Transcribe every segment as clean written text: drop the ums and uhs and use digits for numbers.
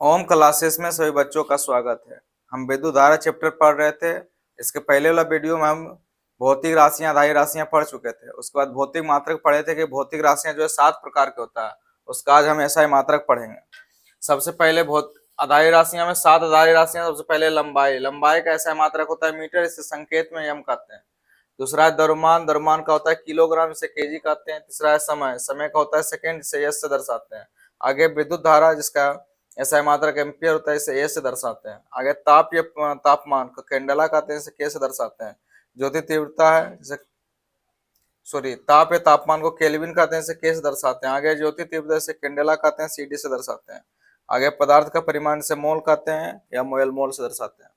ओम classes में सभी बच्चों का स्वागत है। हम विद्युत धारा चैप्टर पढ़ रहे थे। इसके पहले वाला वीडियो में हम भौतिक राशियां, आधारी राशियां पढ़ चुके थे। उसके बाद भौतिक मात्रक पढ़े थे कि भौतिक राशियां जो है 7 प्रकार के होता है। उसका आज हम ऐसा ही मात्रक पढ़ेंगे। सबसे पहले आधारी राशियां में 7 आधारी राशियां। सबसे पहले लंबाई। लंबाई का ऐसा मात्रक होता है मीटर, इसे संकेत में यम कहते हैं। दूसरा है द्रव्यमान। द्रव्यमान का होता है किलोग्राम, इसे केजी कहते हैं। तीसरा है समय। समय का होता है सेकंड, इसे एस से दर्शाते हैं। आगे विद्युत धारा, जिसका ऐसा मात्रक एम्पियर होता है, इसे ए से दर्शाते हैं। आगे ताप या तापमान को कैंडेला कहते हैं, इसे के से दर्शाते हैं। ज्योति तीव्रता है, जिसे ताप या तापमान को केल्विन कहते हैं, इसे के से दर्शाते हैं। आगे ज्योति तीव्रता से कैंडेला कहते हैं, सीडी से दर्शाते हैं। आगे पदार्थ का परिमाण इसे मोल कहते हैं या मोल से दर्शाते हैं।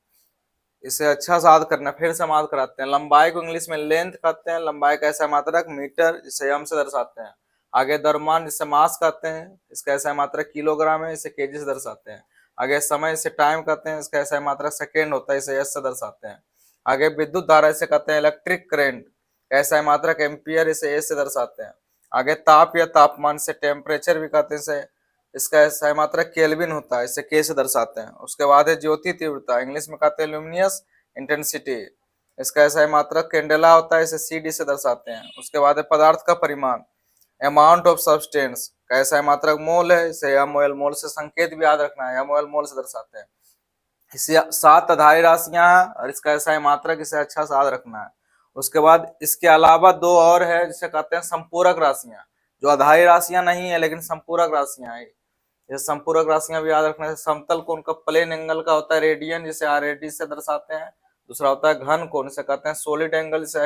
इसे अच्छा से याद करना, फिर से याद कराते हैं। लंबाई को इंग्लिश में लेंथ कहते हैं। लंबाई का ऐसा मात्रक मीटर, जिसे एम से दर्शाते हैं। आगे द्रव्यमान, जिसे मास कहते हैं, इसका ऐसा मात्रक किलोग्राम है, इसे केजी से दर्शाते हैं। आगे समय, इसे टाइम कहते हैं, इसका ऐसा मात्रक सेकेंड होता है, इसे एस से दर्शाते हैं। आगे विद्युत धारा, इसे कहते हैं इलेक्ट्रिक करंट, ऐसा मात्रक एम्पियर, इसे एस से दर्शाते हैं। आगे ताप या तापमान, से टेम्परेचर भी कहते हैं, इसे इसका ऐसा मात्रक केल्विन होता है, इसे के से दर्शाते हैं। उसके बाद है ज्योति तीव्रता, इंग्लिश में कहते हैं ल्यूमिनियस इंटेंसिटी, इसका ऐसा मात्रक कैंडेला होता है, इसे सीडी से दर्शाते हैं। उसके बाद है पदार्थ का परिमाण, अमाउंट ऑफ सब्सटेंस का ऐसा मात्रक मोल है, इसे एम एल मोल से संकेत भी याद रखना है, एम एल मोल से दर्शाते हैं। इसे 7 आधारी राशियां हैं और इसका ऐसा मात्रक, इसे अच्छा से याद रखना है। उसके बाद इसके अलावा 2 और है, जिसे कहते हैं संपूरक राशियां, जो आधारी राशियां नहीं है लेकिन संपूरक राशियां है। ये संपूरक राशियां भी याद रखना है। समतल कोण का प्लेन एंगल का होता है रेडियन, जिसे आर ए डी से दर्शाते हैं। दूसरा होता है घन कोण, इसे कहते हैं सॉलिड एंगल, इसे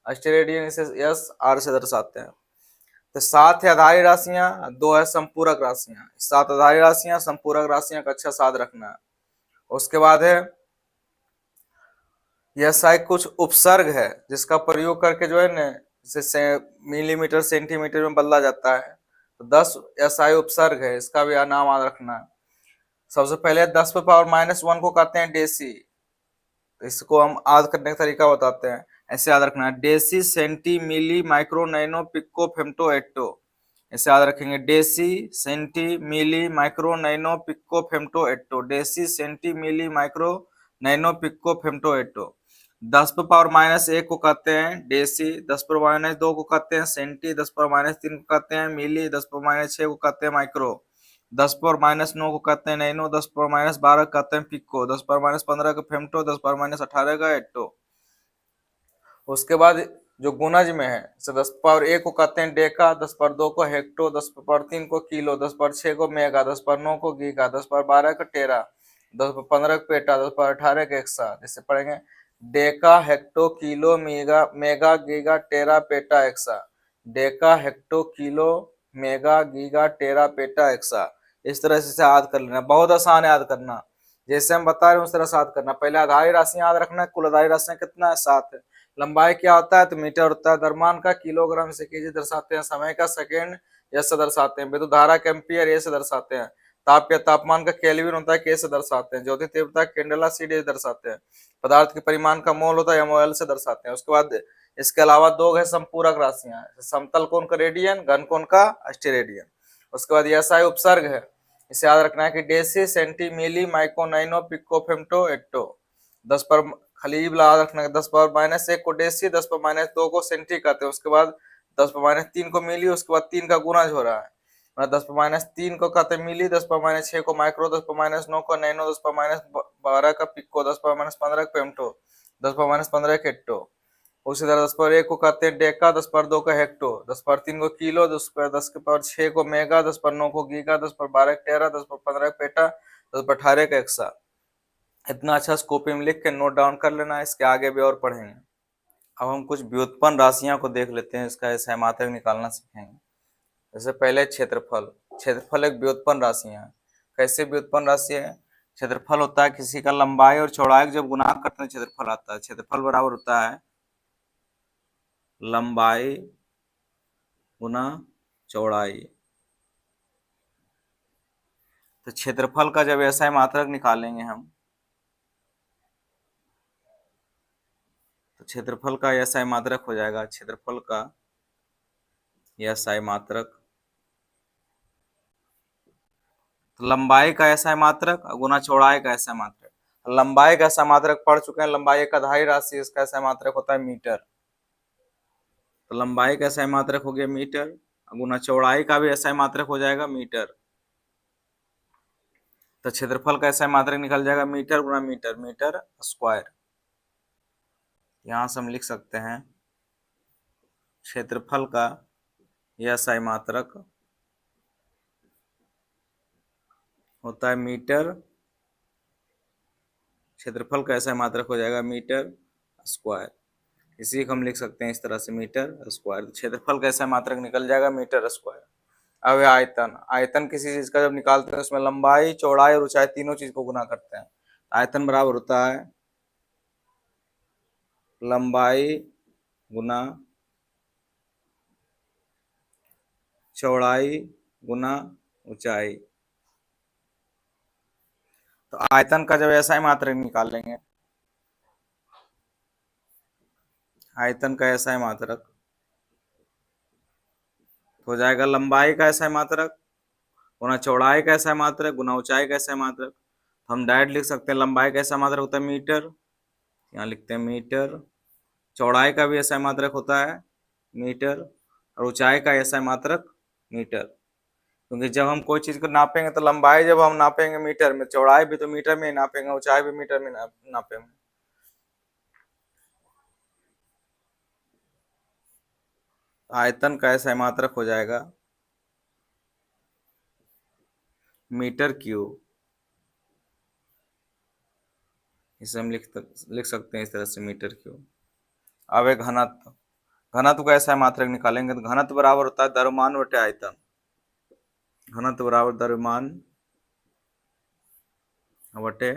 अस्टेरेडियन, इसे एस आर से दर्शाते हैं। तो 7 है आधारी राशियां, 2 है संपूरक राशियां। 7 आधारी राशियां, संपूरक राशियां का अच्छा साथ रखना है। उसके बाद है यह शायद कुछ उपसर्ग है, जिसका प्रयोग करके जो है न, जैसे मिलीमीटर सेंटीमीटर में बदला जाता है। तो 10 एसआई उपसर्ग है, इसका भी नाम याद रखना है। सबसे पहले 10 पे पावर -1 को कहते हैं डेसी। तो इसको हम याद करने का तरीका बताते हैं, ऐसे याद रखना है। Deci, centi, milli, micro, nano, pico, femto, atto, ऐसे याद रखेंगे। Deci, centi, milli, micro, nano, pico, femto, atto. Deci, centi, milli, micro, nano, pico, femto, atto. 10 पे पावर -1 को कहते हैं डेसी, 10 पे -2 को कहते हैं सेंटी, 10 पे -3 को कहते हैं मिली, 10 पे -6 को कहते हैं माइक्रो, 10 पर -9 को कहते हैं नैनो, 10 पर -12 कहते हैं पिको, 10 पर -15 का फेम्टो, 10 पर -18 का एट्टो। उसके बाद जो गुणज में है, 10 पर 1 को कहते हैं डेका, 10 पर 2 को हेक्टो, 10 पर 3 को किलो, 10 पर 6 को मेगा, 10 पर 9 को गीगा, 10 पर 12 का टेरा, 10 पर 15 का पेटा, 10 पर 18 का एक्सा। जैसे पढ़ेंगे deca, hecto, kilo, mega, mega, giga, tera, peta, exa. Deca, hecto, kilo, mega, giga, tera, peta, exa. इस तरह से याद कर लेना, बहुत आसान है याद करना। जैसे हम बता रहे हैं उस तरह से याद करना। पहले आधारी राशियां याद रखना है। कुल आधारी राशियां कितना है? 7 है। लंबाई क्या होता है? तो मीटर होता है। द्रव्यमान का किलोग्राम से केजी दर्शाते हैं। समय का सेकेंड एस से दर्शाते हैं। विद्युत धारा का एम्पियर ए से दर्शाते हैं। ताप या तापमान का केल्विन होता है, के से दर्शाते हैं। ज्योति तीव्रता कैंडेला, सीडी दर्शाते हैं। पदार्थ के परिमाण का मोल होता है, एमओएल से दर्शाते हैं। उसके बाद इसके अलावा 2 है संपूरक राशियां, समतल कोण का रेडियन, घन कोण का अस्टेरेडियन। उसके बाद एसआई उपसर्ग है, इसे याद रखना है कि deci, centi, milli, micro, nano, pico, femto, atto. 10 पर खाली याद रखना है, 10 पर -1 को डेसी, 10 पर -2 को सेंटी कहते हैं। उसके बाद 10 पर -3 को मिली, उसके बाद 3 का गुणज हो रहा है, 10 पर -3 को कहते हैं मिली, 10 पर -6 को माइक्रो, 10 पर -9 को नैनो, 10 पर -12 का पिको, 10 पर -15 का फेम्टो, 10 पर -15 का हेक्टो। उसी तरह 10 पर 1 को कहते हैं डेका, 10 पर 2 को हेक्टो, 10 पर 3 को किलो, 10 के पर 6 को मेगा, 10 पर 9 को गीगा, 10 पर 12 का टेरा, 10 पर 15 का पेटा, 10 पर 18 का एक्सा। इतना अच्छा कॉपी में लिख के नोट डाउन कर लेना है, इसके आगे भी और पढ़ेंगे। अब हम कुछ व्युत्पन्न राशियां को देख लेते हैं, इसका ऐसा मात्रक निकालना सीखेंगे। जैसे पहले क्षेत्रफल। क्षेत्रफल एक व्युत्पन्न राशि है। कैसे व्युत्पन्न राशि है? क्षेत्रफल होता है किसी का लंबाई और चौड़ाई जब गुणा करते हैं क्षेत्रफल आता है। क्षेत्रफल बराबर होता है लंबाई गुना चौड़ाई। तो क्षेत्रफल का जब ऐसा मात्रक निकालेंगे हम, तो क्षेत्रफल का ऐसा मात्रक हो जाएगा, क्षेत्रफल का ऐसा मात्रक तो लंबाई का SI मात्रक गुना चौड़ाई का SI मात्रक। लंबाई का SI मात्रक पढ़ चुके हैं, लंबाई एक आधारी राशि, इसका SI मात्रक होता है मीटर। तो लंबाई का SI मात्रक हो गया मीटर, गुना चौड़ाई का भी SI मात्रक हो जाएगा मीटर। तो क्षेत्रफल का SI मात्रक निकल जाएगा मीटर गुना मीटर, मीटर स्क्वायर। यहां से हम लिख सकते हैं क्षेत्रफल का SI मात्रक होता है मीटर, क्षेत्रफल का SI मात्रक हो जाएगा मीटर स्क्वायर। इसी को हम लिख सकते हैं इस तरह से, मीटर स्क्वायर। क्षेत्रफल का SI मात्रक निकल जाएगा मीटर स्क्वायर। अब आयतन, आयतन किसी चीज का जब निकालते हैं उसमें लंबाई चौड़ाई और ऊंचाई तीनों चीज को गुना करते हैं। आयतन बराबर होता है लंबाई गुना चौड़ाई गुना ऊंचाई। तो आयतन का जब SI मात्रक निकालेंगे, आयतन का SI मात्रक हो जाएगा लंबाई का SI मात्रक गुना चौड़ाई का SI मात्रक गुना ऊंचाई का SI मात्रक। हम डायरेक्ट लिख सकते हैं लंबाई का SI मात्रक होता है मीटर, यहाँ लिखते हैं मीटर। चौड़ाई का भी SI मात्रक होता है मीटर, और ऊंचाई का SI मात्रक मीटर। क्योंकि जब हम कोई चीज को नापेंगे तो लंबाई जब हम नापेंगे मीटर में, चौड़ाई भी तो मीटर में ही नापेंगे, ऊंचाई भी मीटर में नापेंगे। आयतन का SI मात्रक हो जाएगा मीटर क्यूब। इसे हम लिख सकते हैं इस तरह से, मीटर क्यूब। अब एक घनत्व, घनत्व का SI मात्रक निकालेंगे तो घनत्व बराबर होता है द्रव्यमान बटे आयतन। घनत्व बराबर द्रव्यमान बटे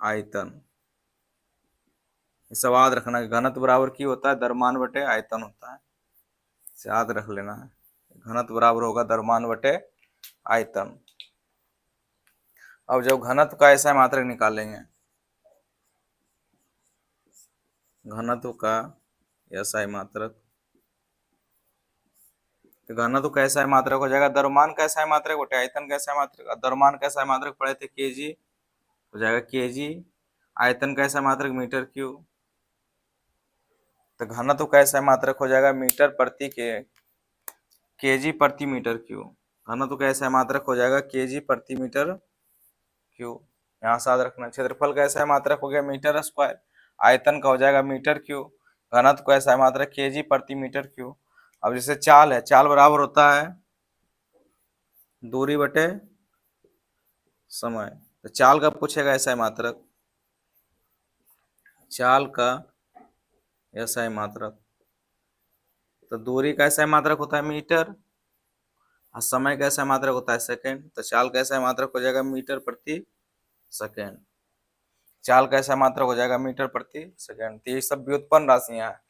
आयतन। इसे याद रखना कि घनत्व बराबर की होता है द्रव्यमान बटे आयतन होता है, इसे याद रख लेना है। घनत्व बराबर होगा द्रव्यमान बटे आयतन। अब जब घनत्व का SI मात्रक निकालेंगे, घनत्व का SI मात्रक, तो घनत्व का SI मात्रक हो जाएगा द्रव्यमान का SI मात्रक बटे आयतन का SI मात्रक। द्रव्यमान का SI मात्रक पढ़े थे केजी, हो जाएगा केजी। आयतन का SI मात्रक मीटर क्यूब। तो घनत्व का SI मात्रक हो जाएगा मीटर प्रति केजी प्रति मीटर क्यूब। घनत्व का SI मात्रक हो जाएगा केजी प्रति मीटर क्यूब। यहाँ से याद रखना। क्षेत्रफल का SI मात्रक हो गया मीटर स्क्वायर, आयतन का हो जाएगा मीटर क्यूब, घनत्व का SI मात्रक केजी प्रति मीटर क्यूब। अब जैसे चाल है, चाल बराबर होता है दूरी बटे समय। तो चाल का पूछेगा SI मात्रक, चाल का SI मात्रक, तो दूरी का SI मात्रक होता है मीटर और समय का SI मात्रक होता है सेकंड। तो चाल का SI मात्रक हो जाएगा मीटर प्रति सेकंड। चाल का SI मात्रक हो जाएगा मीटर प्रति सेकंड। तो ये सब व्युत्पन्न राशियां हैं,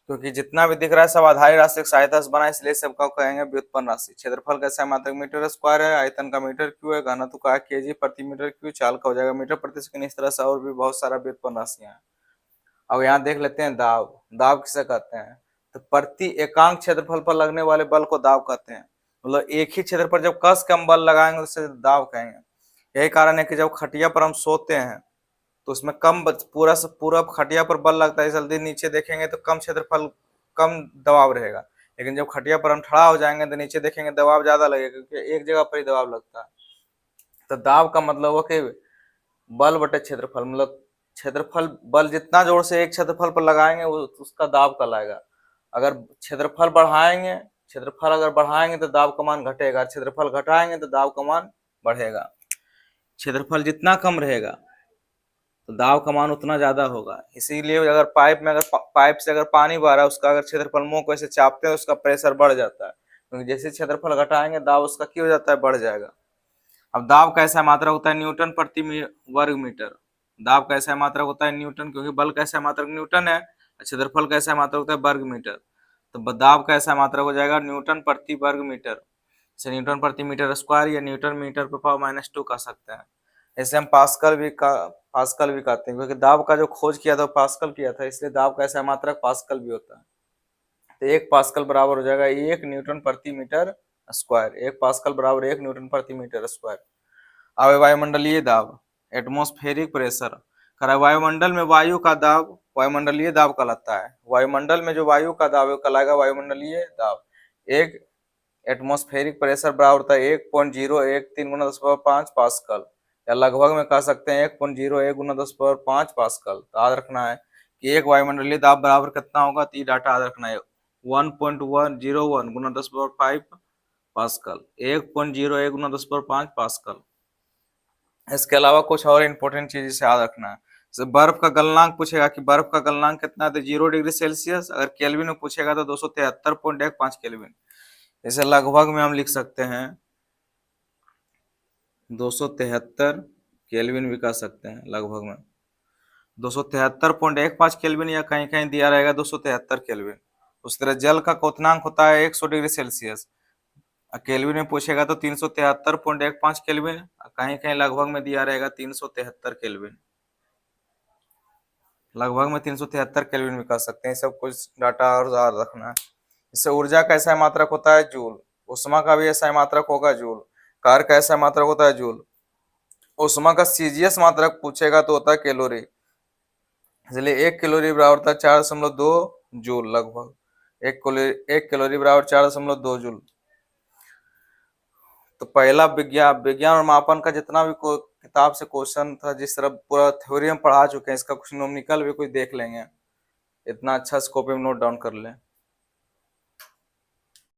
क्योंकि जितना भी दिख रहा है सब आधारी राशि की सहायता से बना, इसलिए सबका कहेंगे व्युत्पन्न राशि। क्षेत्रफल का SI मात्रक मीटर स्क्वायर है, आयतन का मीटर क्यूब है, घनत्व का केजी प्रति मीटर क्यूब, चाल का हो जाएगा मीटर प्रति सेकंड। इस तरह से और भी बहुत सारा व्युत्पन्न राशियां हैं। अब यहाँ देख लेते हैं दाब। दाब किसे कहते हैं? तो प्रति एकांक क्षेत्रफल पर लगने वाले बल को दाब कहते हैं। मतलब एक ही क्षेत्र पर जब कस के हम बल लगाएंगे उससे दाब कहेंगे। यही कारण है कि जब खटिया पर हम सोते हैं तो उसमें कम पूरा से पूरा खटिया पर बल लगता है, जल्दी नीचे देखेंगे तो कम क्षेत्रफल कम दबाव रहेगा। लेकिन जब खटिया पर हम खड़ा हो जाएंगे तो नीचे देखेंगे दबाव ज्यादा लगेगा, क्योंकि एक जगह पर ही दबाव लगता है। तो दाब का मतलब हो कि बल बटे क्षेत्रफल, मतलब क्षेत्रफल, बल जितना जोर से एक क्षेत्रफल पर लगाएंगे वो उसका दाब कहलाएगा। अगर क्षेत्रफल बढ़ाएंगे, क्षेत्रफल अगर बढ़ाएंगे तो दाब का मान घटेगा, क्षेत्रफल घटाएंगे तो दाब का मान बढ़ेगा। क्षेत्रफल जितना कम रहेगा तो दाब का मान उतना ज्यादा होगा। इसीलिए अगर पाइप से अगर पानी बह रहा है, उसका अगर क्षेत्रफल मुंह को ऐसे चापते हैं उसका प्रेशर बढ़ जाता है, क्योंकि जैसे क्षेत्रफल घटाएंगे दाब उसका क्या हो जाता है, बढ़ जाएगा। अब दाब का ऐसा मात्रक होता है न्यूटन प्रति वर्ग मीटर। दाब का ऐसा मात्रक होता है न्यूटन, क्योंकि बल का ऐसा मात्रक न्यूटन है, क्षेत्रफल का ऐसा मात्रक होता है वर्ग मीटर। तो दाब का ऐसा मात्रक हो जाएगा न्यूटन प्रति वर्ग मीटर। इसे न्यूटन प्रति मीटर स्क्वायर या न्यूटन मीटर पर पावर -2 कह सकते हैं। ऐसे हम पास्कल भी कहते हैं, क्योंकि दाब का जो खोज किया था पास्कल किया था, इसलिए दाब का ऐसा मात्रक पास्कल भी होता है। तो 1 पास्कल बराबर हो जाएगा 1 न्यूटन प्रति मीटर स्क्वायर, 1 पास्कल बराबर 1 न्यूटन प्रति मीटर स्क्वायर। अब वायुमंडलीय दाब, एटमॉस्फेरिक प्रेशर, करा वायुमंडल में वायु का दाब वायुमंडलीय दाब कहलाता है। वायुमंडल में जो वायु का दाब है कहलाएगा वायुमंडलीय दाब। एक एटमॉस्फेरिक प्रेशर बराबर होता है 1.013 गुना 10⁵ पास्कल, या लगभग में कह सकते हैं 1.01 गुना 10⁵ पास्कल। तो याद रखना है कि एक वायुमंडलीय दाब बराबर कितना होगा, तो ये डाटा याद रखना है 1.101 गुना 10⁵ पास्कल, 1.01 गुना 10⁵ पास्कल। इसके अलावा कुछ और इंपॉर्टेंट चीज इसे याद रखना है। जैसे बर्फ का गलनांक पूछेगा कि बर्फ का गलनांक कितना है, तो 0 डिग्री सेल्सियस। अगर केल्विन में पूछेगा तो 273.15 केल्विन। इसे लगभग में हम लिख सकते हैं 273 केल्विन भी कह सकते हैं लगभग में, 273.15 केल्विन, या कहीं कहीं दिया रहेगा 273 केल्विन। उस तरह जल का क्वथनांक होता है 100 डिग्री सेल्सियस, केल्विन में पूछेगा तो 373.15 केल्विन, कहीं कहीं लगभग में दिया रहेगा 373 केल्विन, लगभग में 373 केल्विन भी कह सकते हैं। सब कुछ डाटा और याद रखना है। इससे ऊर्जा का ऐसा मात्रक होता है जूल, उष्मा का भी ऐसा मात्रक होगा जूल, कार्य का ऐसा मात्रक होता है जूल। उष्मा का सीजीएस मात्रक पूछेगा तो होता है कैलोरी, इसलिए 1 कैलोरी बराबर होता है 4.2 जूल लगभग, 1 कैलोरी बराबर 4.2 जूल। तो पहला विज्ञान और मापन का जितना भी किताब से क्वेश्चन था, जिस तरह पूरा थ्योरी हम पढ़ा चुके हैं, इसका कुछ न्यूमेरिकल भी कुछ देख लेंगे। इतना अच्छा स्कोप में नोट डाउन कर लें।